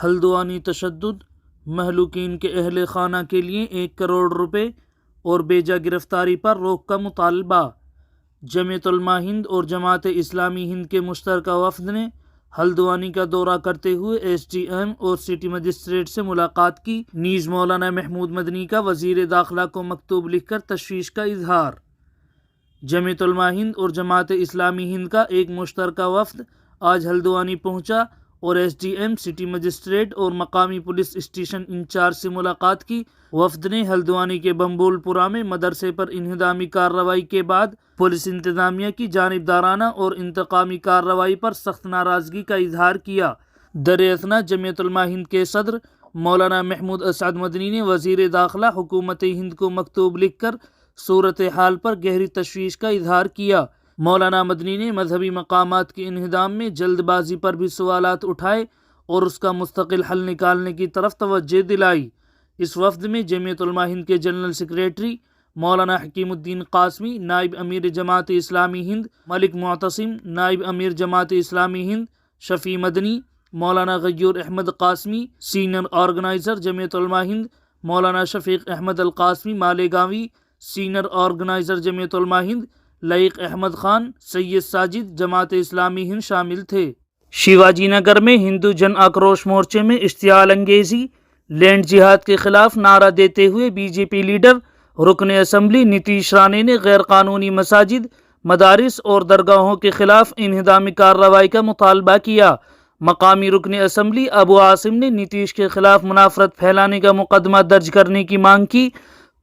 ہلدوانی تشدد، مہلوکین کے اہل خانہ کے لیے 1 کروڑ روپے اور بیجا گرفتاری پر روک کا مطالبہ۔ جمعیت علماء ہند اور جماعت اسلامی ہند کے مشترکہ وفد نے ہلدوانی کا دورہ کرتے ہوئے ایس ڈی ایم اور سٹی مجسٹریٹ سے ملاقات کی۔ نیز مولانا محمود مدنی کا وزیر داخلہ کو مکتوب لکھ کر تشویش کا اظہار۔ جمعیت علماء ہند اور جماعت اسلامی ہند کا ایک مشترکہ وفد آج ہلدوانی پہنچا اور S D M, city magistrate اور مقامی پولیس اسٹیشن انچارج سے ملاقات کی۔ وفد نے ہلدوانی کے بمبول پورہ میں مدرسے پر انہدامی کارروائی کے بعد پولیس انتظامیہ کی جانبدارانہ اور انتقامی کارروائی پر سخت ناراضگی کا اظہار کیا۔ در اثنا جمعیت علماء ہند کے صدر مولانا محمود اسعد مدنی نے وزیر داخلہ حکومت ہند کو مکتوب لکھ کر صورتحال پر گہری تشویش کا اظہار کیا۔ مولانا مدنی نے مذہبی مقامات کے انہدام میں جلد بازی پر بھی سوالات اٹھائے اور اس کا مستقل حل نکالنے کی طرف توجہ دلائی۔ اس وفد میں جمعیت علماء ہند کے جنرل سیکریٹری مولانا حکیم الدین قاسمی، نائب امیر جماعت اسلامی ہند ملک معتصم، نائب امیر جماعت اسلامی ہند شفیع مدنی، مولانا غیور احمد قاسمی، سینئر آرگنائزر جمعیت علماء ہند مولانا شفیق احمد القاسمی مالیگاوی، سینئر آرگنائزر جمعیت علماء ہند لائق احمد خان، سید ساجد جماعت اسلامی ہند شامل تھے۔ شیواجی نگر میں ہندو جن آکروش مورچے میں اشتعال انگیزی، لینڈ جہاد کے خلاف نعرہ دیتے ہوئے بی جے پی لیڈر رکن اسمبلی نتیش رانے نے غیر قانونی مساجد، مدارس اور درگاہوں کے خلاف انہدامی کارروائی کا مطالبہ کیا۔ مقامی رکن اسمبلی ابو عاصم نے نتیش کے خلاف منافرت پھیلانے کا مقدمہ درج کرنے کی مانگ کی۔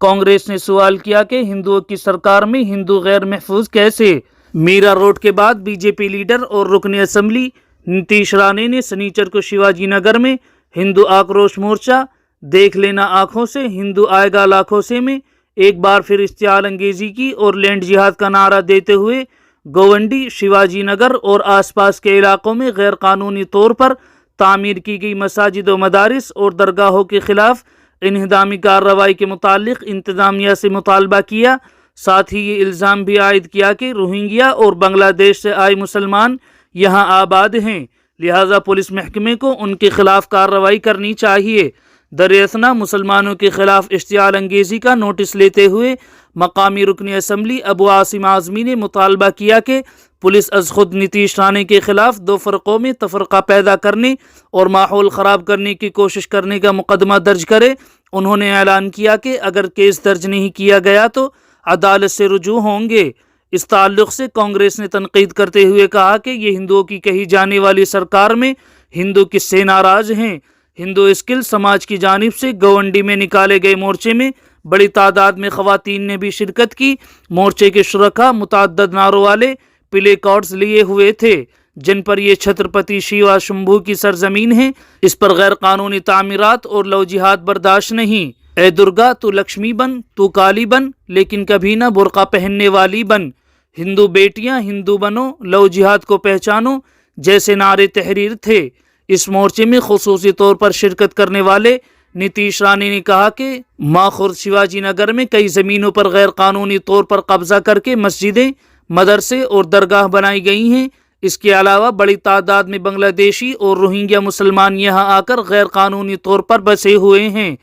کانگریس نے سوال کیا کہ ہندوؤں کی سرکار میں ہندو غیر محفوظ کیسے؟ میرا روڈ کے بعد بی جے پی لیڈر اور رکن اسمبلی نتیش رانے نے سنیچر کو شیواجی نگر میں ہندو آکروش مورچہ دیکھ لینا آنکھوں سے ہندو آئے گا لاکھوں سے میں ایک بار پھر اشتعال انگیزی کی اور لینڈ جہاد کا نعرہ دیتے ہوئے گونڈی، شیواجی نگر اور آس پاس کے علاقوں میں غیر قانونی طور پر تعمیر کی گئی مساجد و مدارس اور درگاہوں کے خلاف انہدامی کارروائی کے متعلق انتظامیہ سے مطالبہ کیا۔ ساتھ ہی یہ الزام بھی عائد کیا کہ روہنگیا اور بنگلہ دیش سے آئے مسلمان یہاں آباد ہیں، لہٰذا پولیس محکمے کو ان کے خلاف کارروائی کرنی چاہیے۔ در اثنا مسلمانوں کے خلاف اشتعال انگیزی کا نوٹس لیتے ہوئے مقامی رکن اسمبلی ابو عاصم اعظمی نے مطالبہ کیا کہ پولیس از خود نتیش رانے کے خلاف 2 فرقوں میں تفرقہ پیدا کرنے اور ماحول خراب کرنے کی کوشش کرنے کا مقدمہ درج کرے۔ انہوں نے اعلان کیا کہ اگر کیس درج نہیں کیا گیا تو عدالت سے رجوع ہوں گے۔ اس تعلق سے کانگریس نے تنقید کرتے ہوئے کہا کہ یہ ہندوؤں کی کہی جانے والی سرکار میں ہندو کس سے ناراض ہیں؟ ہندو اسکل سماج کی جانب سے گونڈی میں نکالے گئے مورچے میں بڑی تعداد میں خواتین نے بھی شرکت کی۔ مورچے کے شرکاء متعدد نعروں والے پلے کارڈز لیے ہوئے تھے جن پر یہ چھترپتی شیوا شمبھو کی سرزمین ہے، اس پر غیر قانونی تعمیرات اور لو جہاد برداشت نہیں۔ اے درگا تو لکشمی بن، تو کالی بن، لیکن کبھی نہ برقع پہننے والی بن۔ ہندو بیٹیاں ہندو بنو، لو جہاد کو پہچانو جیسے نعرے تحریر تھے۔ اس مورچے میں خصوصی طور پر شرکت کرنے والے نتیش رانے نے کہا کہ ماخورد شیواجی نگر میں کئی زمینوں پر غیر قانونی طور پر قبضہ کر کے مسجدیں، مدرسے اور درگاہ بنائی گئی ہیں۔ اس کے علاوہ بڑی تعداد میں بنگلہ دیشی اور روہنگیا مسلمان یہاں آ کر غیر قانونی طور پر بسے ہوئے ہیں۔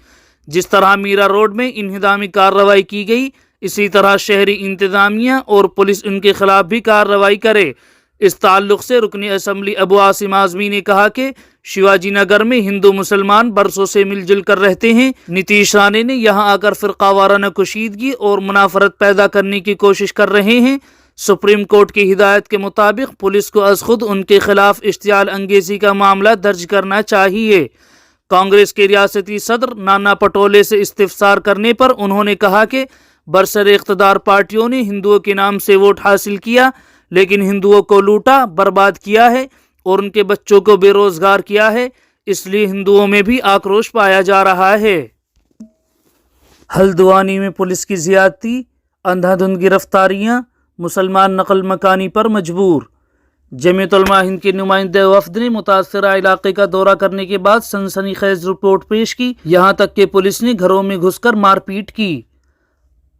جس طرح میرا روڈ میں انہدامی کارروائی کی گئی، اسی طرح شہری انتظامیہ اور پولیس ان کے خلاف بھی کارروائی کرے۔ اس تعلق سے رکن اسمبلی ابو عاصم اعظمی نے کہا کہ شیواجی نگر میں ہندو مسلمان برسوں سے مل جل کر رہتے ہیں۔ نتیش رانے نے یہاں آ کر فرقہ وارانہ کشیدگی اور منافرت پیدا کرنے کی کوشش کر رہے ہیں۔ سپریم کورٹ کی ہدایت کے مطابق پولیس کو از خود ان کے خلاف اشتعال انگیزی کا معاملہ درج کرنا چاہیے۔ کانگریس کے ریاستی صدر نانا پٹولے سے استفسار کرنے پر انہوں نے کہا کہ برسر اقتدار پارٹیوں نے ہندوؤں کے نام سے ووٹ حاصل کیا لیکن ہندوؤں کو لوٹا، برباد کیا ہے اور ان کے بچوں کو بے روزگار کیا ہے، اس لیے ہندوؤں میں بھی آکروش پایا جا رہا ہے۔ ہلدوانی میں پولیس کی زیادتی، اندھا دھند گرفتاریاں، مسلمان نقل مکانی پر مجبور۔ جمعیت علماء ہند کے نمائندہ وفد نے متاثرہ علاقے کا دورہ کرنے کے بعد سنسنی خیز رپورٹ پیش کی، یہاں تک کہ پولیس نے گھروں میں گھس کر مار پیٹ کی۔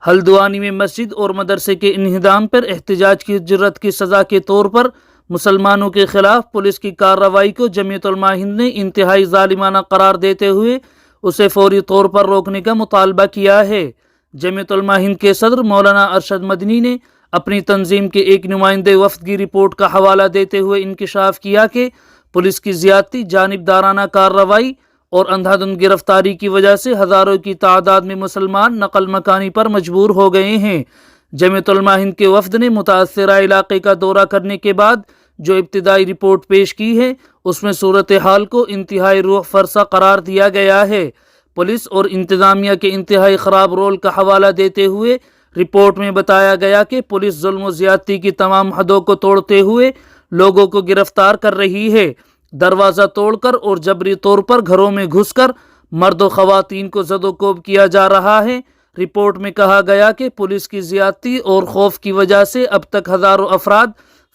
ہلدوانی میں مسجد اور مدرسے کے انہدام پر احتجاج کی جرات کی سزا کے طور پر مسلمانوں کے خلاف پولیس کی کارروائی کو جمعیت علماء ہند نے انتہائی ظالمانہ قرار دیتے ہوئے اسے فوری طور پر روکنے کا مطالبہ کیا ہے۔ جمعیت علماء ہند کے صدر مولانا ارشد مدنی نے اپنی تنظیم کے ایک نمائندے وفد کی رپورٹ کا حوالہ دیتے ہوئے انکشاف کیا کہ پولیس کی زیادتی، جانبدارانہ کارروائی اور اندھا دھند گرفتاری کی وجہ سے ہزاروں کی تعداد میں مسلمان نقل مکانی پر مجبور ہو گئے ہیں۔ جمعیت علماء ہند کے وفد نے متاثرہ علاقے کا دورہ کرنے کے بعد جو ابتدائی رپورٹ پیش کی ہے اس میں صورتحال کو انتہائی روح فرسا قرار دیا گیا ہے۔ پولیس اور انتظامیہ کے انتہائی خراب رول کا حوالہ دیتے ہوئے رپورٹ میں بتایا گیا کہ پولیس ظلم و زیادتی کی تمام حدوں کو توڑتے ہوئے لوگوں کو گرفتار کر رہی ہے۔ دروازہ توڑ کر اور جبری طور پر گھروں میں گھس کر مرد و خواتین کو زد و کوب کیا جا رہا ہے۔ رپورٹ میں کہا گیا کہ پولیس کی زیادتی اور خوف کی وجہ سے اب تک ہزاروں افراد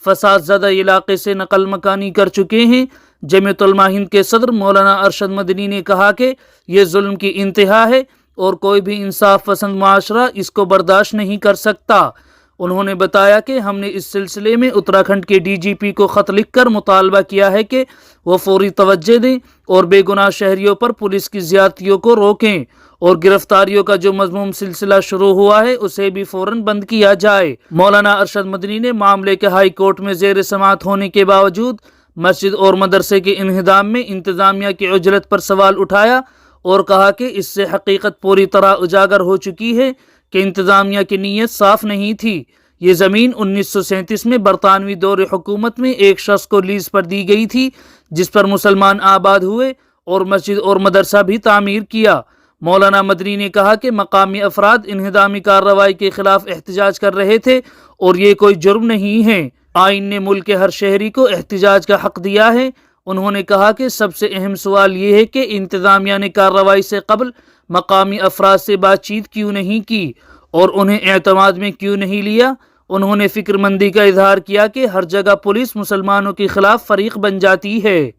فساد زدہ علاقے سے نقل مکانی کر چکے ہیں۔ جمعیت علماء ہند کے صدر مولانا ارشد مدنی نے کہا کہ یہ ظلم کی انتہا ہے اور کوئی بھی انصاف پسند معاشرہ اس کو برداشت نہیں کر سکتا۔ انہوں نے بتایا کہ ہم نے اس سلسلے میں اتراکھنڈ کے ڈی جی پی کو خط لکھ کر مطالبہ کیا ہے کہ وہ فوری توجہ دیں اور بے گناہ شہریوں پر پولیس کی زیادتیوں کو روکیں اور گرفتاریوں کا جو مذموم سلسلہ شروع ہوا ہے اسے بھی فوراً بند کیا جائے۔ مولانا ارشد مدنی نے معاملے کے ہائی کورٹ میں زیر سماعت ہونے کے باوجود مسجد اور مدرسے کے انہدام میں انتظامیہ کی عجلت پر سوال اٹھایا اور کہا کہ اس سے حقیقت پوری طرح اجاگر ہو چکی ہے کہ انتظامیہ کی نیت صاف نہیں تھی۔ یہ زمین 1937 میں برطانوی دور حکومت میں ایک شخص کو لیز پر دی گئی تھی جس پر مسلمان آباد ہوئے اور مسجد اور مدرسہ بھی تعمیر کیا۔ مولانا مدنی نے کہا کہ مقامی افراد انہدامی کارروائی کے خلاف احتجاج کر رہے تھے اور یہ کوئی جرم نہیں ہے۔ آئین نے ملک کے ہر شہری کو احتجاج کا حق دیا ہے۔ انہوں نے کہا کہ سب سے اہم سوال یہ ہے کہ انتظامیہ نے کارروائی سے قبل مقامی افراد سے بات چیت کیوں نہیں کی اور انہیں اعتماد میں کیوں نہیں لیا۔ انہوں نے فکر مندی کا اظہار کیا کہ ہر جگہ پولیس مسلمانوں کے خلاف فریق بن جاتی ہے۔